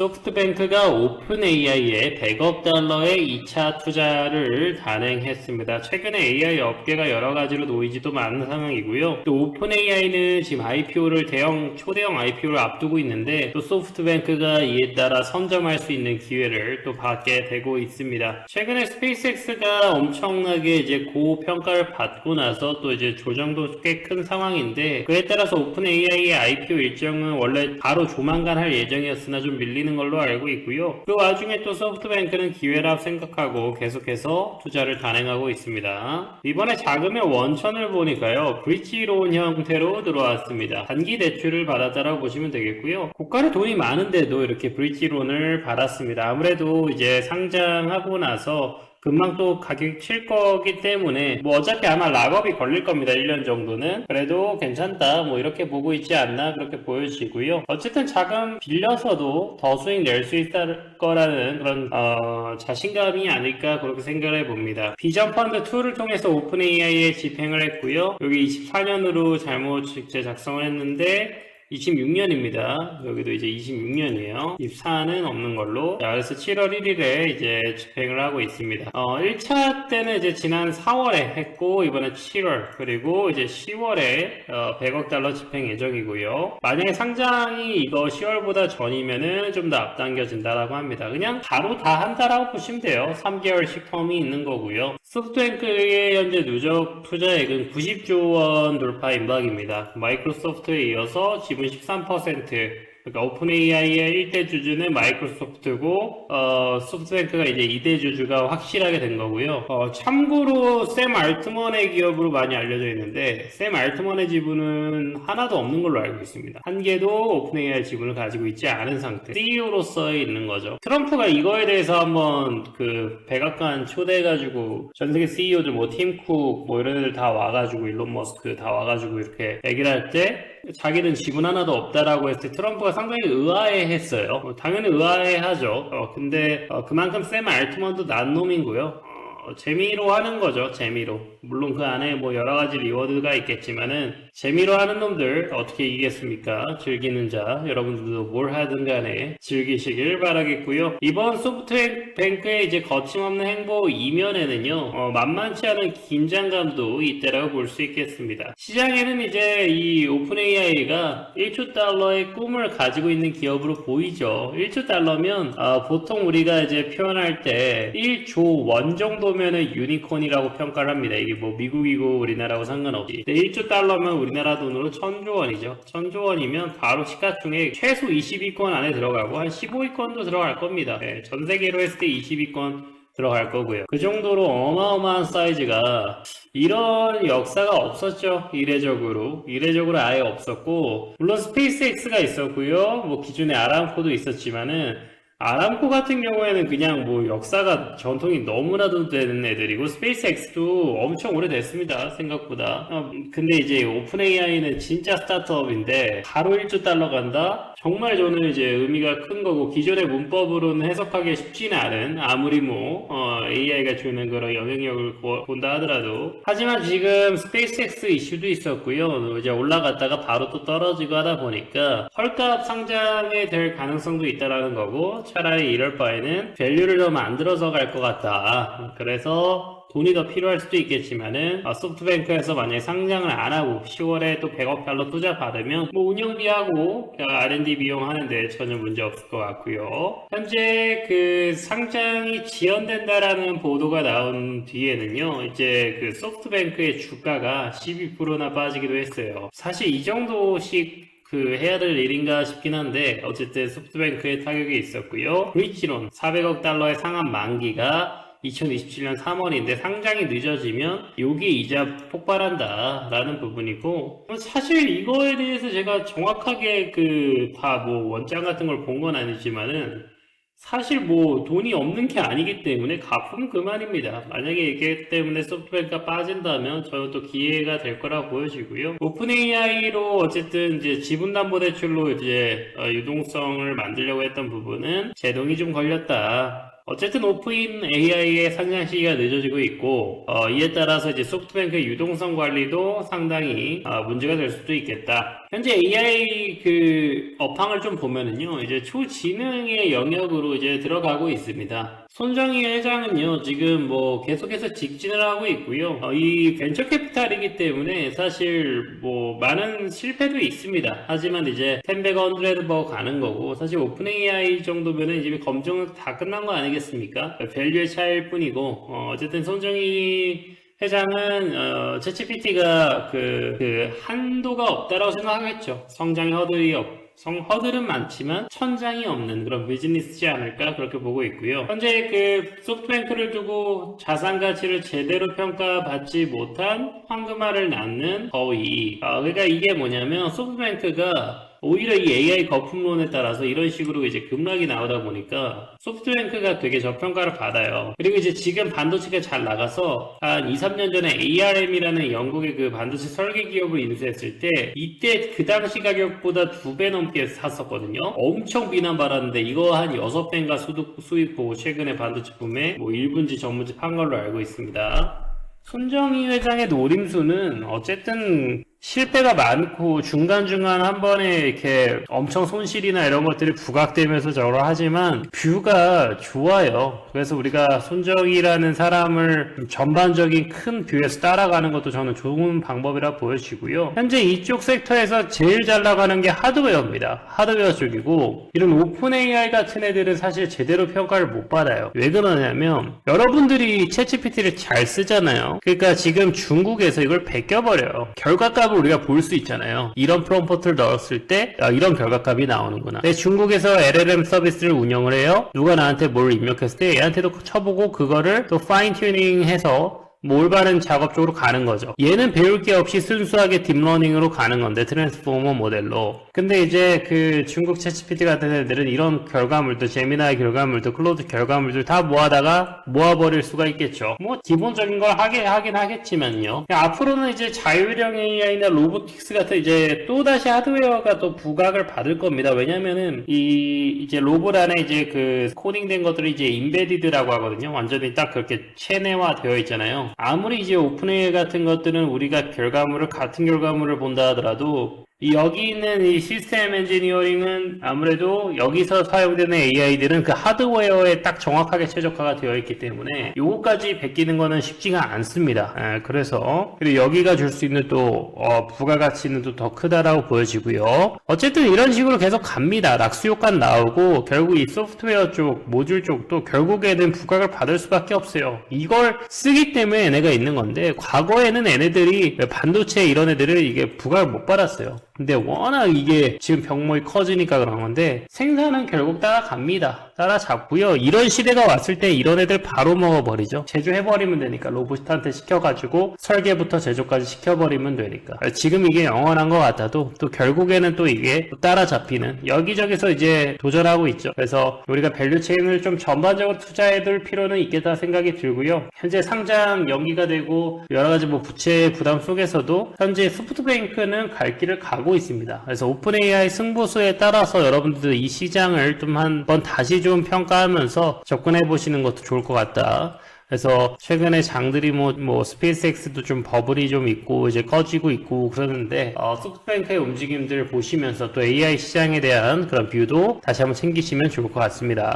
소프트뱅크가 오픈 AI에 100억 달러의 2차 투자를 단행했습니다. 최근에 AI 업계가 여러 가지로 노이즈도 많은 상황이고요. 또 오픈 AI는 지금 IPO를 초대형 IPO를 앞두고 있는데 또 소프트뱅크가 이에 따라 선점할 수 있는 기회를 또 받게 되고 있습니다. 최근에 스페이스X가 엄청나게 이제 고평가를 받고 나서 또 이제 조정도 꽤 큰 상황인데 그에 따라서 오픈 AI의 IPO 일정은 원래 바로 조만간 할 예정이었으나 좀 밀리는 걸로 알고 있고요. 그 와중에 또 소프트뱅크는 기회라 생각하고 계속해서 투자를 단행하고 있습니다. 이번에 자금의 원천을 보니까요, 브릿지론 형태로 들어왔습니다. 단기 대출을 받았다라고 보시면 되겠고요. 고가의 돈이 많은데도 이렇게 브릿지론을 받았습니다. 아무래도 이제 상장하고 나서 금방 또 가격이 칠 거기 때문에 뭐 어차피 아마 락업이 걸릴 겁니다. 1년 정도는. 그래도 괜찮다 뭐 이렇게 보고 있지 않나 그렇게 보여지고요. 어쨌든 자금 빌려서도 더 수익 낼 수 있을 거라는 그런 자신감이 아닐까 그렇게 생각을 해봅니다. 비전 펀드 2를 통해서 오픈 AI에 집행을 했고요. 여기 24년으로 잘못 작성을 했는데 26년입니다. 여기도 이제 26년이에요. 24는 없는 걸로. 자, 그래서 7월 1일에 이제 집행을 하고 있습니다. 1차 때는 이제 지난 4월에 했고, 이번에 7월, 그리고 이제 10월에 100억 달러 집행 예정이고요. 만약에 상장이 이거 10월보다 전이면은 좀 더 앞당겨진다라고 합니다. 그냥 바로 다 한다라고 보시면 돼요. 3개월씩 텀이 있는 거고요. 소프트뱅크의 현재 누적 투자액은 90조 원 돌파 임박입니다. 마이크로소프트에 이어서 지분 13%, 그러니까 오픈 AI의 1대 주주는 마이크로소프트고 소프트뱅크가 이제 2대 주주가 확실하게 된 거고요. 참고로 샘 알트먼의 기업으로 많이 알려져 있는데 샘 알트먼의 지분은 하나도 없는 걸로 알고 있습니다. 한 개도 오픈 AI 지분을 가지고 있지 않은 상태. CEO로서 있는 거죠. 트럼프가 이거에 대해서 한번 그 백악관 초대해가지고 전 세계 CEO들 뭐 팀쿡 뭐 이런 애들 다 와가지고 일론 머스크 다 와가지고 이렇게 얘기를 할 때 자기는 지분 하나도 없다라고 했을 때 트럼프가 상당히 의아해했어요. 당연히 의아해하죠. 근데 그만큼 샘 알트먼도 난 놈이고요. 재미로 하는 거죠. 재미로. 물론 그 안에 뭐 여러 가지 리워드가 있겠지만은 재미로 하는 놈들 어떻게 이기겠습니까? 즐기는 자 여러분들도 뭘 하든 간에 즐기시길 바라겠고요. 이번 소프트뱅크의 이제 거침없는 행보 이면에는요, 만만치 않은 긴장감도 있다라고 볼 수 있겠습니다. 시장에는 이제 이 오픈 AI가 1조 달러의 꿈을 가지고 있는 기업으로 보이죠. 1조 달러면 보통 우리가 이제 표현할 때 1조 원 정도면은 유니콘이라고 평가를 합니다. 이게 뭐 미국이고 우리나라하고 상관없이. 1조 달러면 우리나라 돈으로 1000조 원이죠. 1000조 원이면 바로 시가총액 최소 20위권 안에 들어가고 한 15위권도 들어갈 겁니다. 네, 전 세계로 했을 때 20위권 들어갈 거고요. 그 정도로 어마어마한 사이즈가 이런 역사가 없었죠. 이례적으로 아예 없었고, 물론 스페이스X가 있었고요. 뭐 기존에 아람코도 있었지만은 아람코 같은 경우에는 그냥 뭐 역사가 전통이 너무나도 되는 애들이고 스페이스X도 엄청 오래됐습니다. 생각보다. 근데 이제 오픈 AI는 진짜 스타트업인데 바로 1조 달러 간다? 정말 저는 이제 의미가 큰 거고 기존의 문법으로는 해석하기 쉽지는 않은 아무리 뭐 AI가 주는 그런 영향력을 본다 하더라도 하지만 지금 스페이스X 이슈도 있었고요. 이제 올라갔다가 바로 또 떨어지고 하다 보니까 헐값 상장이 될 가능성도 있다라는 거고 차라리 이럴 바에는 밸류를 더 만들어서 갈 것 같다. 그래서 돈이 더 필요할 수도 있겠지만은 소프트뱅크에서 만약에 상장을 안 하고 10월에 또 100억 달러 투자 받으면 뭐 운영비하고 R&D 비용 하는데 전혀 문제 없을 것 같고요. 현재 그 상장이 지연된다라는 보도가 나온 뒤에는요, 이제 그 소프트뱅크의 주가가 12%나 빠지기도 했어요. 사실 이 정도씩 해야 될 일인가 싶긴 한데 어쨌든 소프트뱅크에 타격이 있었고요. 브릿지론 400억 달러의 상한 만기가 2027년 3월인데 상장이 늦어지면 여기 이자 폭발한다 라는 부분이고, 사실 이거에 대해서 제가 정확하게 다 뭐 원장 같은 걸 본 건 아니지만은 사실 뭐 돈이 없는 게 아니기 때문에 갚으면 그만입니다. 만약에 이게 때문에 소프트뱅크가 빠진다면 저는 또 기회가 될 거라고 보여지고요. 오픈 AI로 어쨌든 이제 지분담보대출로 이제 유동성을 만들려고 했던 부분은 제동이 좀 걸렸다. 어쨌든 오프인 AI의 상장 시기가 늦어지고 있고, 이에 따라서 이제 소프트뱅크의 유동성 관리도 상당히 문제가 될 수도 있겠다. 현재 AI 그 업황을 좀 보면은요, 이제 초지능의 영역으로 이제 들어가고 있습니다. 손정희 회장은요, 지금 뭐 계속해서 직진을 하고 있고요. 이 벤처 캐피탈이기 때문에 사실 뭐 많은 실패도 있습니다. 하지만 이제 10백 100버 가는 거고, 사실 오픈 AI 정도면은 이제 검증은 다 끝난 거 아니겠습니까? 밸류의 차이일 뿐이고, 어쨌든 손정희 회장은 챗GPT가 그 한도가 없다라고 생각하겠죠. 성장의 허들은 많지만 천장이 없는 그런 비즈니스지 않을까 그렇게 보고 있고요. 현재 그 소프트뱅크를 두고 자산 가치를 제대로 평가받지 못한 황금알을 낳는 거위. 그러니까 이게 뭐냐면 소프트뱅크가 오히려 이 AI 거품론에 따라서 이런 식으로 이제 급락이 나오다 보니까 소프트뱅크가 되게 저평가를 받아요. 그리고 이제 지금 반도체가 잘 나가서 한 2, 3년 전에 ARM이라는 영국의 그 반도체 설계 기업을 인수했을 때 이때 그 당시 가격보다 2배 넘게 샀었거든요. 엄청 비난받았는데 이거 한 6배인가 수익 보고 최근에 반도체 붐에 뭐 1분지 전분지 판 걸로 알고 있습니다. 손정희 회장의 노림수는 어쨌든 실패가 많고 중간중간 한 번에 이렇게 엄청 손실이나 이런 것들이 부각되면서 저러 하지만 뷰가 좋아요. 그래서 우리가 손정희라는 사람을 전반적인 큰 뷰에서 따라가는 것도 저는 좋은 방법이라 보여지고요. 현재 이쪽 섹터에서 제일 잘 나가는 게 하드웨어입니다. 하드웨어 쪽이고 이런 오픈 AI 같은 애들은 사실 제대로 평가를 못 받아요. 왜 그러냐면 여러분들이 챗GPT를 잘 쓰잖아요. 그러니까 지금 중국에서 이걸 베껴버려요. 결과값 우리가 볼 수 있잖아요. 이런 프롬프트를 넣었을 때 이런 결과값이 나오는구나. 근데 중국에서 LLM 서비스를 운영을 해요. 누가 나한테 뭘 입력했을 때 얘한테도 쳐보고 그거를 또 파인 튜닝해서 올바른 작업 쪽으로 가는 거죠. 얘는 배울 게 없이 순수하게 딥러닝으로 가는 건데 트랜스포머 모델로. 근데 이제 그 중국 챗GPT 같은 애들은 이런 결과물도 제미나이 결과물도 클로드 결과물들 다 모아버릴 수가 있겠죠. 뭐 기본적인 걸 하긴 하겠지만요. 앞으로는 이제 자율형 AI나 로보틱스 같은 이제 또다시 하드웨어가 또 부각을 받을 겁니다. 왜냐면은 이제 로봇 안에 이제 그 코딩된 것들이 이제 인베디드라고 하거든요. 완전히 딱 그렇게 체내화 되어 있잖아요. 아무리 이제 오픈AI 같은 것들은 우리가 같은 결과물을 본다 하더라도 여기 있는 이 시스템 엔지니어링은 아무래도 여기서 사용되는 AI들은 그 하드웨어에 딱 정확하게 최적화가 되어 있기 때문에 요거까지 베끼는 거는 쉽지가 않습니다. 그래서 그리고 여기가 줄 수 있는 또 부가가치는 또 더 크다라고 보여지고요. 어쨌든 이런 식으로 계속 갑니다. 락수효과 나오고 결국 이 소프트웨어 쪽, 모듈 쪽도 결국에는 부각을 받을 수밖에 없어요. 이걸 쓰기 때문에 얘네가 있는 건데 과거에는 얘네들이 반도체 이런 애들을 이게 부각을 못 받았어요. 근데 워낙 이게 지금 병목이 커지니까 그런 건데 생산은 결국 따라갑니다. 따라잡고요. 이런 시대가 왔을 때 이런 애들 바로 먹어버리죠. 제조해버리면 되니까 로봇한테 시켜가지고 설계부터 제조까지 시켜버리면 되니까. 지금 이게 영원한 것 같아도 또 결국에는 또 이게 또 따라잡히는 여기저기서 이제 도전하고 있죠. 그래서 우리가 밸류체인을 좀 전반적으로 투자해둘 필요는 있겠다 생각이 들고요. 현재 상장 연기가 되고 여러가지 뭐 부채 부담 속에서도 현재 소프트뱅크는 갈 길을 가고 있습니다. 그래서 오픈AI 승부수에 따라서 여러분들 이 시장을 좀 한번 다시 좀 평가하면서 접근해 보시는 것도 좋을 것 같다. 그래서 최근에 장들이 뭐 스페이스X도 좀 버블이 좀 있고 이제 꺼지고 있고 그러는데 소프트뱅크의 움직임들 보시면서 또 AI 시장에 대한 그런 뷰도 다시 한번 챙기시면 좋을 것 같습니다.